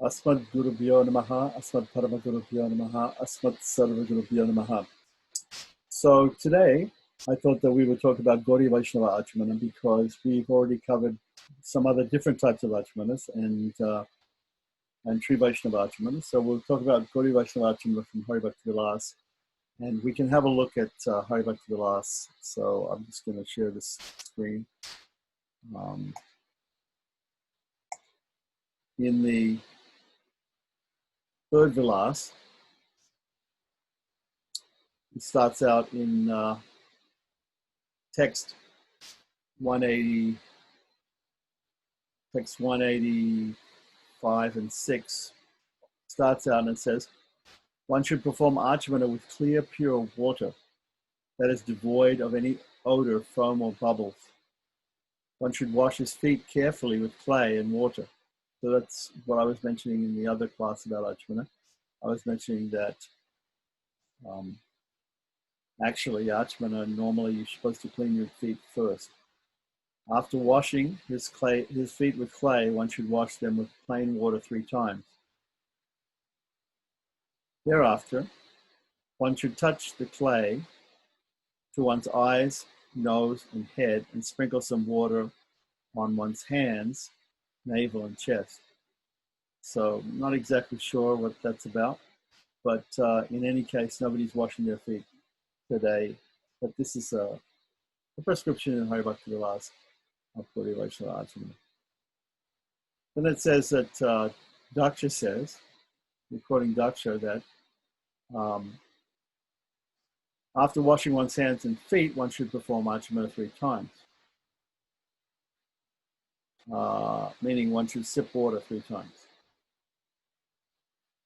Asmad Gurubhyo Namaha, Asmad Parama Gurubhyo Namaha, Asmad Sarva Gurubhyo Namaha. So today, I thought that we would talk about Gaudiya Vaisnava Acamana because we've already covered some other different types of Acamanas and Sri Vaishnava Acamana. So we'll talk about Gaudiya Vaishnava Acamana from Hari Bhakti Vilas, and we can have a look at Hari Bhakti Vilas. So I'm just going to share this screen. In the third Vilas, it starts out in text 180, text 185 and 6 starts out and it says, one should perform Acamana with clear, pure water that is devoid of any odor, foam, or bubbles. One should wash his feet carefully with clay and water. So that's what I was mentioning in the other class about Acamana. I was mentioning that actually Acamana, normally you're supposed to clean your feet first. After washing his feet with clay, one should wash them with plain water 3 times. Thereafter, one should touch the clay to one's eyes, nose, and head and sprinkle some water on one's hands, navel, and chest. So I'm not exactly sure what that's about, but in any case, nobody's washing their feet today. But this is a prescription in Hari Bhakti Vilas of Gaudiya Vaishnava Acamana. Then it says that Daksha says, quoting Daksha, that after washing one's hands and feet, one should perform Acamana 3 times. Meaning one should sip water 3 times.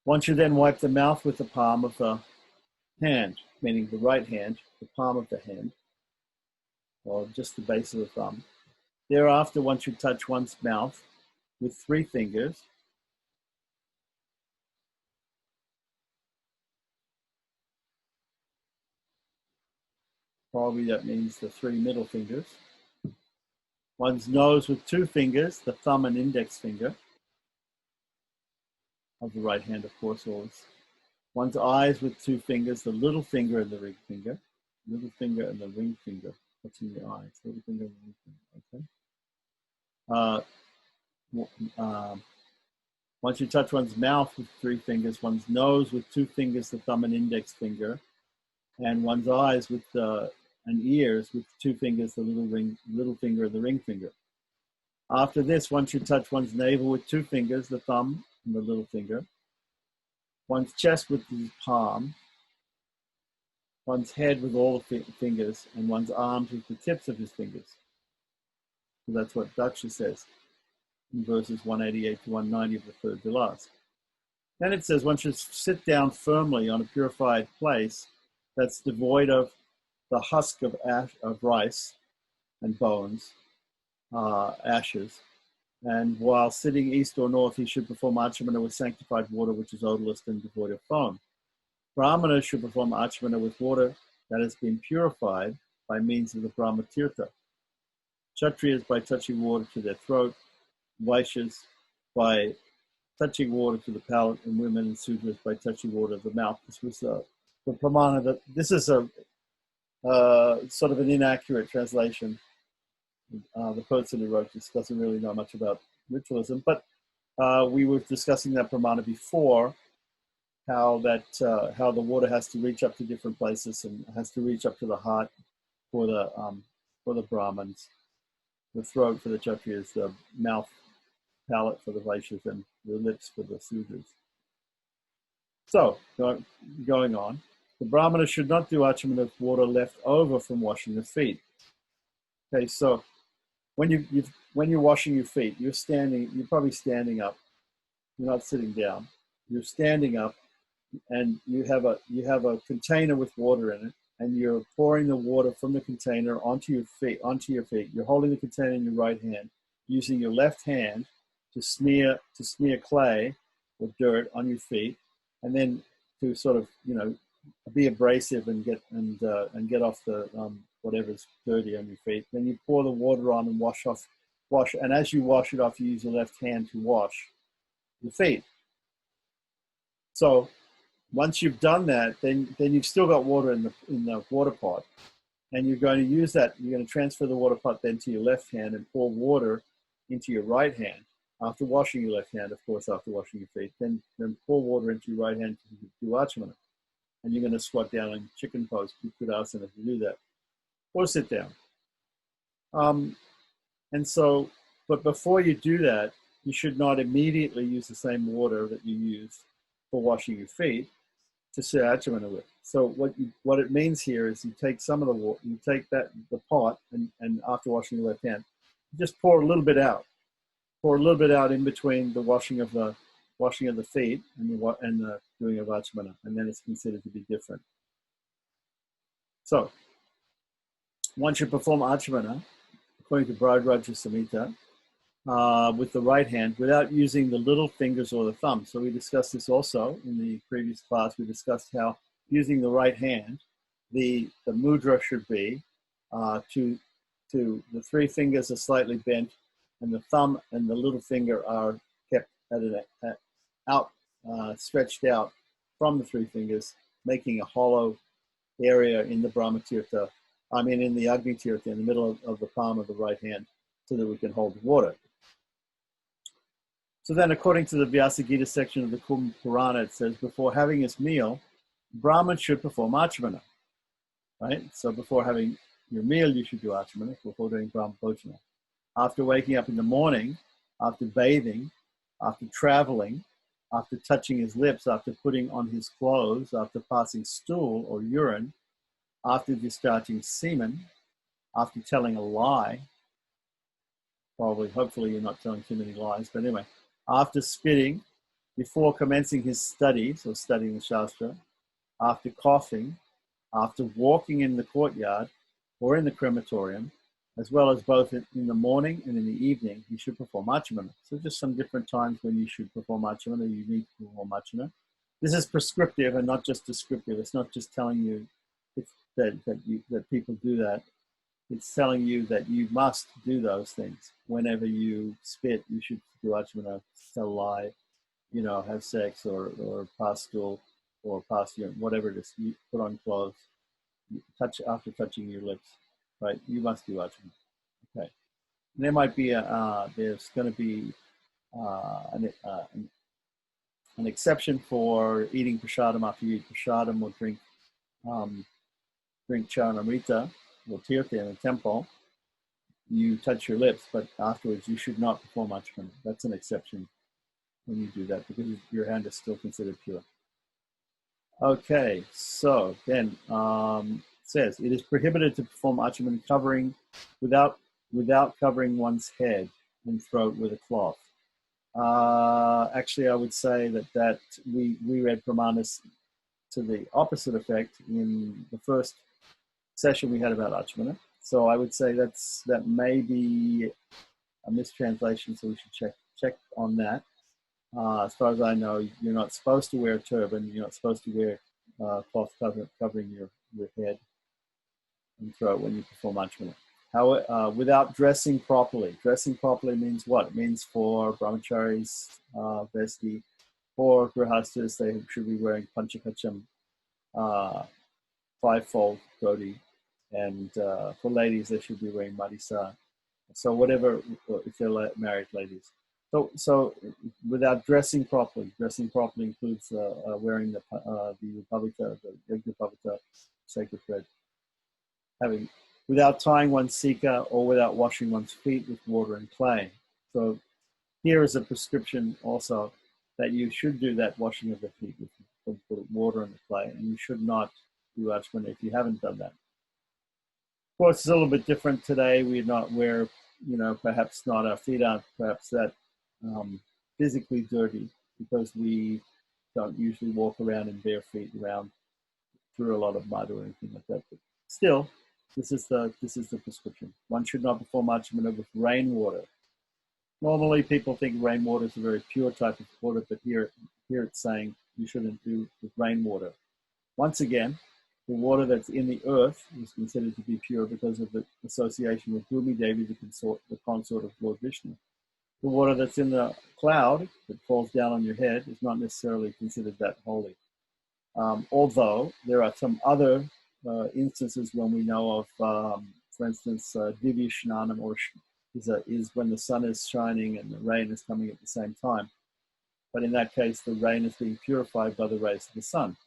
One should then wipe the mouth with the palm of the hand, meaning the right hand, the palm of the hand, or just the base of the thumb. Thereafter, one should touch one's mouth with 3 fingers. Probably that means the 3 middle fingers. One's nose with 2 fingers, the thumb and index finger of the right hand, of course, always. One's eyes with 2 fingers, the little finger and the ring finger. Little finger and the ring finger, touching the eyes. Little finger and the ring finger, okay? One should touch one's mouth with 3 fingers, one's nose with 2 fingers, the thumb and index finger, and one's eyes with and ears with 2 fingers, the little finger and the ring finger. After this, one should touch one's navel with 2 fingers, the thumb and the little finger, one's chest with the palm, one's head with all the fingers, and one's arms with the tips of his fingers. So that's what Daksha says in verses 188 to 190 of the third Vilas. Then it says one should sit down firmly on a purified place that's devoid of the husk of rice and bones, ashes. And while sitting east or north, he should perform Acamana with sanctified water, which is odorless and devoid of foam. Brahmanas should perform Acamana with water that has been purified by means of the Brahma Tirtha. Kshatriyas by touching water to their throat, Vaishyas by touching water to the palate, and women and Sudras by touching water to the mouth. This was the pramana that this is a sort of an inaccurate translation. The person who wrote this doesn't really know much about ritualism, but we were discussing that pramana before, how the water has to reach up to different places and has to reach up to the heart for the Brahmins, the throat for the Kshatriyas, the mouth, palate for the Vaishyas, and the lips for the Sudras. So, going on, the Brahmana should not do Acamana with water left over from washing the feet. Okay, so when you're washing your feet, you're probably standing up. You're not sitting down. You're standing up, and you have a container with water in it, and you're pouring the water from the container onto your feet. You're holding the container in your right hand, using your left hand to smear clay or dirt on your feet, and then to sort of be abrasive and get off the whatever's dirty on your feet. Then you pour the water on and wash, and as you wash it off, you use your left hand to wash your feet. So once you've done that, then you've still got water in the water pot, and you're going to use that. You're going to transfer the water pot then to your left hand and pour water into your right hand after washing your left hand, of course, after washing your feet. Then pour water into your right hand to do Acamana. And you're going to squat down in chicken pose, Kudasana, to do that, or sit down. And so, but before you do that, you should not immediately use the same water that you use for washing your feet to say Acamana with. So what it means here is you take some of the water, you take the pot, and after washing your left hand, you just pour a little bit out. Pour a little bit out in between the washing of the feet and the doing of Acamana, and then it's considered to be different. So once you perform Acamana, according to Bharadwaja Samhita, with the right hand without using the little fingers or the thumb. So we discussed this also in the previous class. We discussed how using the right hand, the mudra should be to the three fingers are slightly bent, and the thumb and the little finger are kept stretched out from the three fingers, making a hollow area in the Brahmatirtha, in the Agni Tirtha, in the middle of the palm of the right hand, so that we can hold the water. So then, according to the Vyasa Gita section of the Kumbh Purana, it says, before having his meal, Brahman should perform Acamana, right? So before having your meal, you should do Acamana, before doing Brahma Bhojana. After waking up in the morning, after bathing, after traveling, after touching his lips, after putting on his clothes, after passing stool or urine, after discharging semen, after telling a lie, hopefully you're not telling too many lies, but anyway, after spitting, before commencing his studies or studying the Shastra, after coughing, after walking in the courtyard or in the crematorium, as well as both in the morning and in the evening, you should perform Acamana. So just some different times when you should perform Acamana, you need to perform Acamana. This is prescriptive and not just descriptive. It's not just telling you that people do that. It's telling you that you must do those things. Whenever you spit, you should do Acamana, tell a lie, have sex or pass stool or pass urine, whatever it is. You put on clothes, touch after touching your lips, right? You must do Acamana. Okay. And there might be there's going to be an exception for eating prasadam after you eat prasadam or drink charanamrita or tirtha in a temple. You touch your lips, but afterwards you should not perform Acamana. That's an exception when you do that because your hand is still considered pure. Okay, so then it says it is prohibited to perform Acamana covering without covering one's head and throat with a cloth. Actually, I would say that we read Pramanas to the opposite effect in the first session we had about Acamana. So I would say that may be a mistranslation, so we should check on that. As far as I know, you're not supposed to wear a turban. You're not supposed to wear cloth covering your head and throat when you perform Acamana. How without dressing properly. Dressing properly means what? It means for brahmacharis, vesti, for grihastas, they should be wearing panchakacham, fivefold dhoti, and for ladies, they should be wearing marisa. So whatever, if they're married ladies. So without dressing properly includes wearing the pavita, the yajna pavita, sacred thread. Without tying one's sika or without washing one's feet with water and clay. So here is a prescription also that you should do that washing of the feet with the water and the clay, and you should not do Acamana if you haven't done that. Of course, it's a little bit different today. We're perhaps not, our feet aren't perhaps that physically dirty because we don't usually walk around in bare feet around through a lot of mud or anything like that. But still, this is the prescription. One should not perform Acamana with rainwater. Normally, people think rainwater is a very pure type of water, but here it's saying you shouldn't do with rainwater. Once again, the water that's in the earth is considered to be pure because of the association with Bhumi Devi, the consort of Lord Vishnu. The water that's in the cloud that falls down on your head is not necessarily considered that holy. Although there are some other instances when we know of, for instance, Divya Shnanam, or is when the sun is shining and the rain is coming at the same time. But in that case, the rain is being purified by the rays of the sun.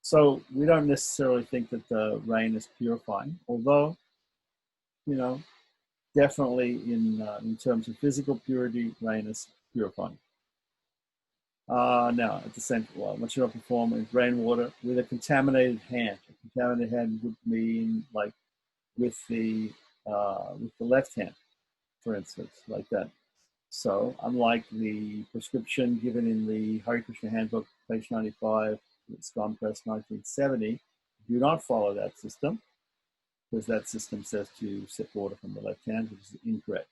So we don't necessarily think that the rain is purifying, although, you know, definitely in terms of physical purity, rain is purifying. Now, at the same time, well, what should I perform with rainwater with a contaminated hand? A contaminated hand would mean like with the left hand, for instance, like that. So, unlike the prescription given in the Hare Krishna Handbook, page 95, Scon Press 1970, do not follow that system, because that system says to sip water from the left hand, which is incorrect.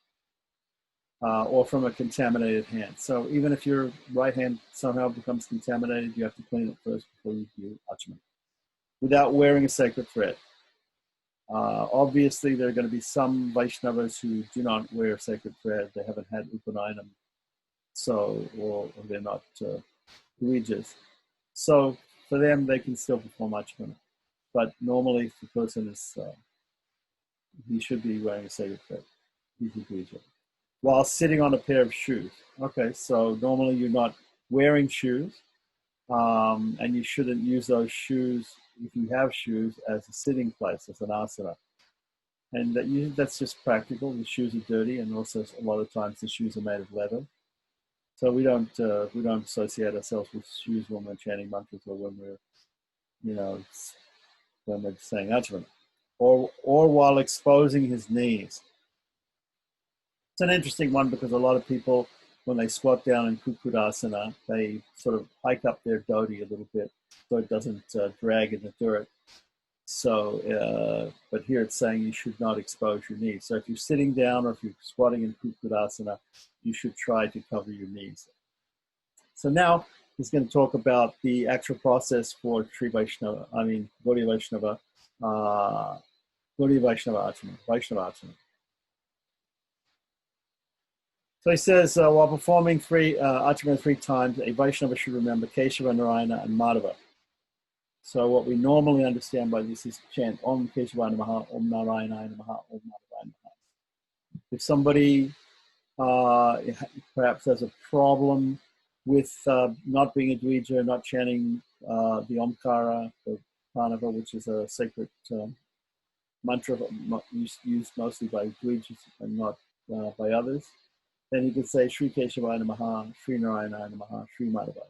Or from a contaminated hand. So even if your right hand somehow becomes contaminated, you have to clean it first before you do Acamana, without wearing a sacred thread. Obviously, there are going to be some Vaishnavas who do not wear sacred thread. They haven't had Upanayam, or they're not religious. So for them, they can still perform Acamana. But normally, if the person is, he should be wearing a sacred thread. He's a Dvija. While sitting on a pair of shoes. Okay, so normally you're not wearing shoes, and you shouldn't use those shoes, if you have shoes, as a sitting place, as an asana. And that's just practical. The shoes are dirty, and also a lot of times the shoes are made of leather. So we don't associate ourselves with shoes when we're chanting mantras, or when we're, when we're saying Acamana, or while exposing his knees. It's an interesting one, because a lot of people, when they squat down in Kukudasana, they sort of hike up their dhoti a little bit so it doesn't drag in the dirt. So, but here it's saying you should not expose your knees. So if you're sitting down, or if you're squatting in Kukudasana, you should try to cover your knees. So now he's going to talk about the actual process for Gaudiya Vaishnava Acamana, Vaishnava Acamana. So he says, while performing Acamana 3 times, a Vaishnava should remember Keshava, Narayana, and Madhava. So what we normally understand by this is chant Om Keshava Namaha, Om Narayana Namaha, Om Madhava Namaha. If somebody perhaps has a problem with not being a Dvija, not chanting the Omkara, the Pranava, which is a sacred mantra used mostly by Dvijas and not by others, then he could say Sri Keshava Namaha, Sri Narayana Namaha, Sri Madhava.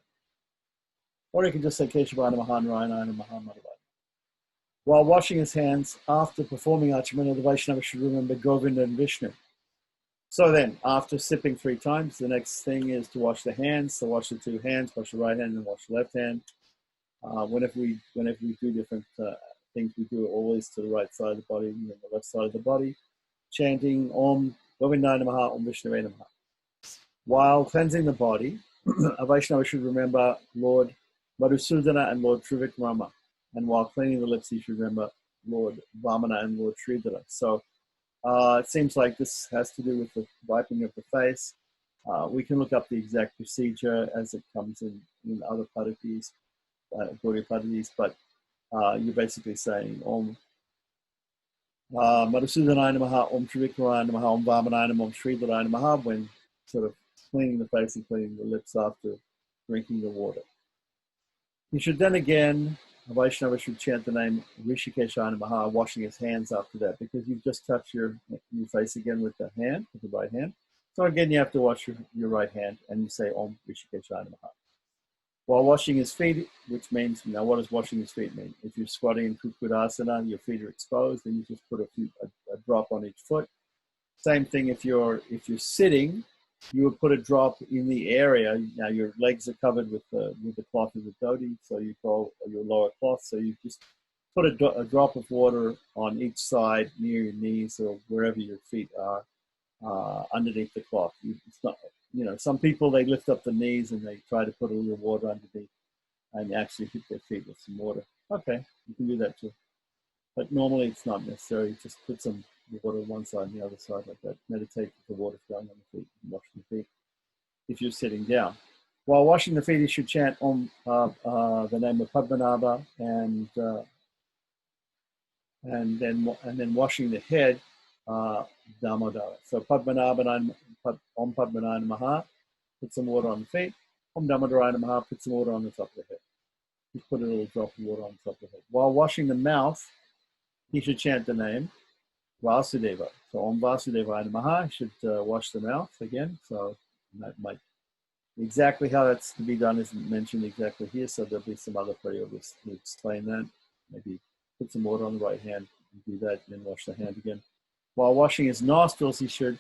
Or he could just say Keshava Namaha, Narayana Namaha, Madhava. While washing his hands after performing Acamana, the Vaishnava should remember Govinda and Vishnu. So then, after sipping 3 times, the next thing is to wash the hands. So wash the 2 hands, wash the right hand, and wash the left hand. Whenever we do different things, we do it always to the right side of the body and then the left side of the body, chanting Om Govinda Namaha, Om Vishnu Namaha. While cleansing the body, a Vaishnava should remember Lord Madhusudana and Lord Trivikrama. And while cleaning the lips, he should remember Lord Vamana and Lord Sridhara. So it seems like this has to do with the wiping of the face. We can look up the exact procedure as it comes in other padatis, Gaudiya padatis, but you're basically saying Om Madhusudanaya Namaha, Om Trivikramaya Namaha, Om Vamanaya Namaha, Om Sridharaya Namaha, when sort of cleaning the face and cleaning the lips after drinking the water. You should then again, a Vaishnava should chant the name Rishikeshaya Namaha, washing his hands after that, because you've just touched your face again with the hand, with the right hand. So again, you have to wash your right hand, and you say Om Rishikeshaya Namaha. While washing his feet, which means, now what does washing his feet mean? If you're squatting in Kukudasana, your feet are exposed, then you just put a drop on each foot. Same thing if you're sitting, you would put a drop in the area. Now your legs are covered with the cloth of the dhoti, so you call your lower cloth. So you just put a drop of water on each side near your knees or wherever your feet are, underneath the cloth. It's not, some people, they lift up the knees and they try to put a little water underneath and actually hit their feet with some water. Okay, you can do that too. But normally it's not necessary. Just put some the water on one side and the other side like that. Meditate with the water going on the feet and washing the feet if you're sitting down. While washing the feet, you should chant Om the name of Padmanabha, and then washing the head, Damodara. So Padmanabha, Om Padmanabha Namaha, put some water on the feet. Om Damodara Namaha, put some water on the top of the head. Just put a little drop of water on the top of the head. While washing the mouth, he should chant the name Vasudeva. So Om Vasudeva Namaha, he should wash the mouth again. So that might, exactly how that's to be done isn't mentioned exactly here, so there'll be some other prayogas to explain that. Maybe put some water on the right hand and do that, and then wash the hand again. While washing his nostrils, he should,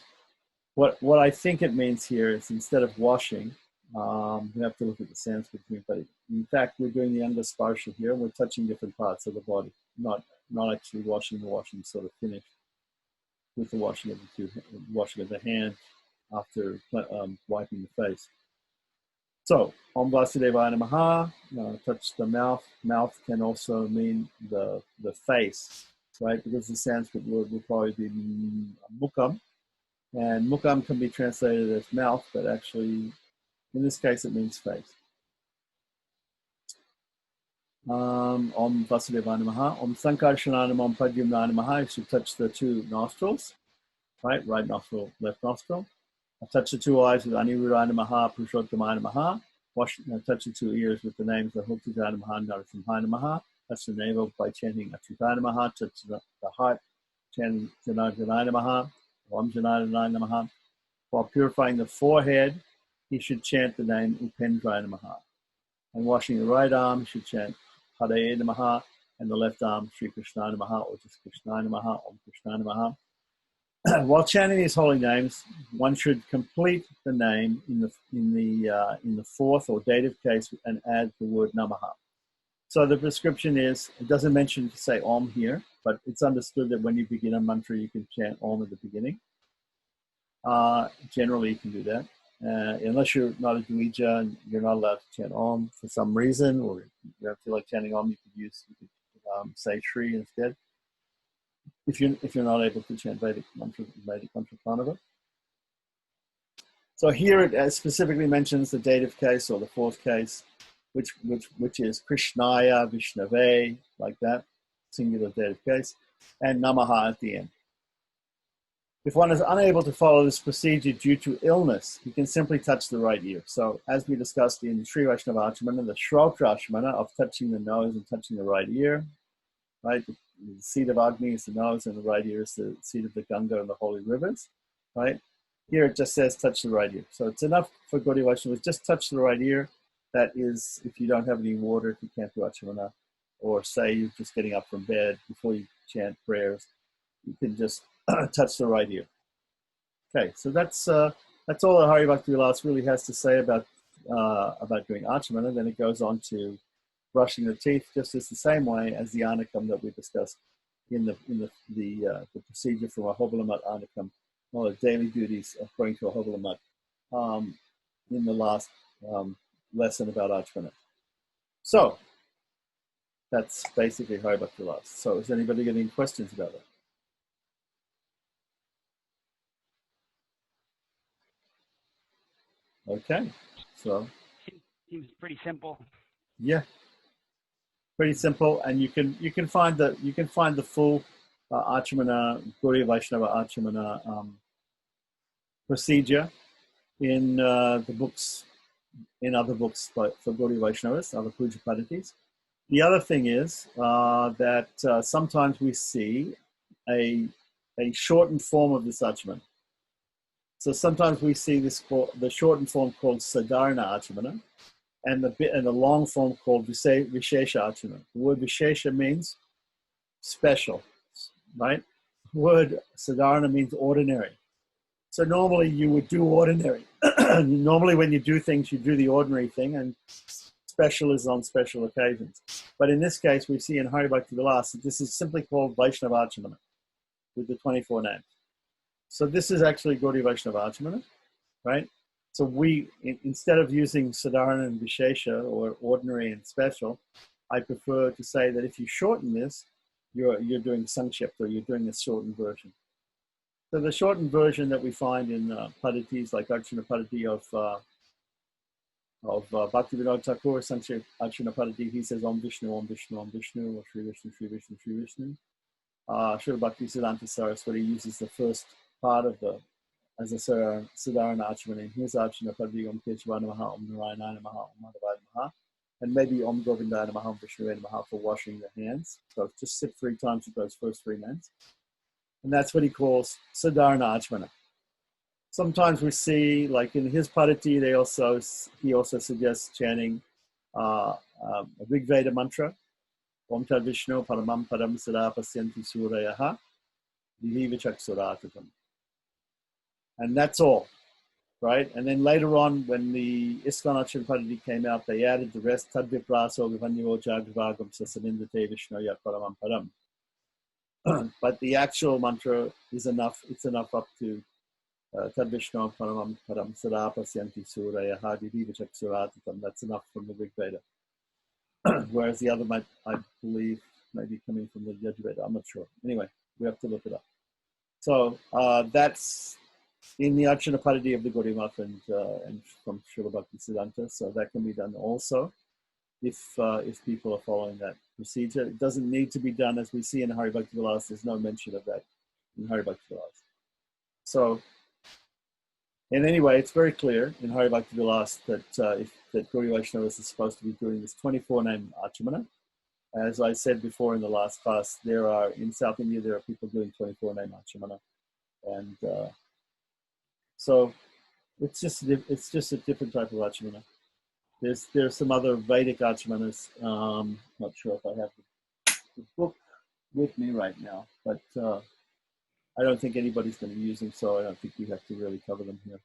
what I think it means here is instead of washing, we have to look at the Sanskrit here, but in fact, we're doing the Anga Sparsha here, and we're touching different parts of the body, not actually washing. The washing sort of finished with the washing of the hand after wiping the face. So, Om Vasudevaya Namaha, touch the mouth. Mouth can also mean the face, right? Because the Sanskrit word will probably be mukam, and mukam can be translated as mouth, but actually, in this case, it means face. Om Vasudevaya Namaha. Om Sankarshananam Om Padyumna Namaha. You should touch the two nostrils, right? Right nostril, left nostril. Touch the two eyes with Aniruddha Namaha, Purushottamaya Namaha. Touch the two ears with the names of Hoktitaya Namaha, Narasimhaya Namaha. Touch the navel by chanting Achyutaya Namaha. Touch the heart, chanting Janardana Namaha, Om Janardana Namaha. While purifying the forehead, he should chant the name Upendraya Namaha. And washing the right arm, he should chant Hadaya Namaha, and the left arm, Sri Krishna Namaha, or just Krishna Namaha, Om Krishna Namaha. While chanting these holy names, one should complete the name in the fourth or dative case and add the word Namaha. So the prescription is, it doesn't mention to say Om here, but it's understood that when you begin a mantra, you can chant Om at the beginning. Generally, you can do that. Unless you're not a Dvija and you're not allowed to chant Om for some reason, or you don't feel like chanting Om, you could say Shri instead. If you're not able to chant Vedic mantra Pranava. So here it specifically mentions the dative case or the fourth case, which is Krishnaya, Vishnave, like that, singular dative case, and Namaha at the end. If one is unable to follow this procedure due to illness, he can simply touch the right ear. So as we discussed in Sri Vaisnava Acamana, the Shrotra Acamana of touching the nose and touching the right ear, right? The seat of Agni is the nose, and the right ear is the seat of the Ganga and the holy rivers, right? Here it just says touch the right ear. So it's enough for Gaudiya Vaishnavas, just touch the right ear. That is, if you don't have any water, if you can't do Acamana, or say you're just getting up from bed before you chant prayers, you can just touch the right ear. Okay, so that's all that Hari Bhakti Vilas really has to say about doing Acamana. Then it goes on to brushing the teeth, just as the same way as the Anakam that we discussed in the procedure from a Hobalamat Anakam, all the daily duties according to a Hobalamat in the last lesson about Acamana. So that's basically Hari Bhakti Vilas. So is anybody getting any questions about it? Okay, so seems pretty simple. Yeah, pretty simple, and you can find the full Acamana, Gaudiya Vaishnava Acamana procedure in the books, in other books for Gaudiya Vaishnavas, other Puja Padditis. The other thing is that sometimes we see a shortened form of this Acamana. So sometimes we see the shortened form called Sadharana Acamana, and the long form called Vishesha Acamana. The word Vishesha means special, right? The word Sadharana means ordinary. So normally you would do ordinary. Normally when you do things, you do the ordinary thing, and special is on special occasions. But in this case, we see in Hari Bhakti Vilas that this is simply called Vaishnava Acamana with the 24 names. So this is actually Gaudiya Vaishnava Acamana, right? So we, instead of using Sadharana and Vishesha, or ordinary and special, I prefer to say that if you shorten this, you're doing Sankshipta, you're doing a shortened version. So the shortened version that we find in Padatis like Archana Padati of Bhaktivinoda Thakur, Sanksha Archana Padati, he says Om Vishnu, Om Vishnu, Om Vishnu, or Shri Vishnu, Shri Vishnu, Shri Vishnu. Srila Bhaktisiddhanta Saraswati uses the first part of the as a Siddharana Achamana in his Achamana Padati, Om Keshava Namaha, Om Narayana Namaha, Om Madhavaya Namaha, and maybe Om Govindaya Namaha, Om Vishnu Namaha for washing the hands. So just sit 3 times with those first 3 names. And that's what he calls Siddharana Achamana. Sometimes we see, like in his Padati, he also suggests chanting a Rig Veda mantra, Om Tad Vishnu Paramam Padam Sada Pasyanti Surayaha, Vihivichaksuratam. And that's all, right? And then later on, when the ISKCON Acharya Padati came out, they added the rest, Tadvipraso Vivanyo Jagvagam Sasanindate Vishnu Yat Paramam Padam. But the actual mantra is enough, it's enough up to Tad Vishnu Paramam Padam Sada Pasyanti Surayaha, Vihivichaksuratam. That's enough from the Rig Veda. Whereas the other might, I believe, may be coming from the Yajurveda. I'm not sure. Anyway, we have to look it up. So that's in the Archana Padati of the Gaudiya Math and from Srila Bhaktisiddhanta. So that can be done also if people are following that procedure. It doesn't need to be done, as we see in Hari Bhakti Vilas. There's no mention of that in Hari Bhakti Vilas. So, and anyway, it's very clear in Hari Bhakti Vilas that that Gaudiya Vaishnavas is supposed to be doing this 24-name Achamana. As I said before in the last class, in South India, there are people doing 24-name Achamana. And so it's just a different type of Achamana. There's some other Vedic Achamanas. Not sure if I have the book with me right now, but I don't think anybody's going to use them, so I don't think we have to really cover them here.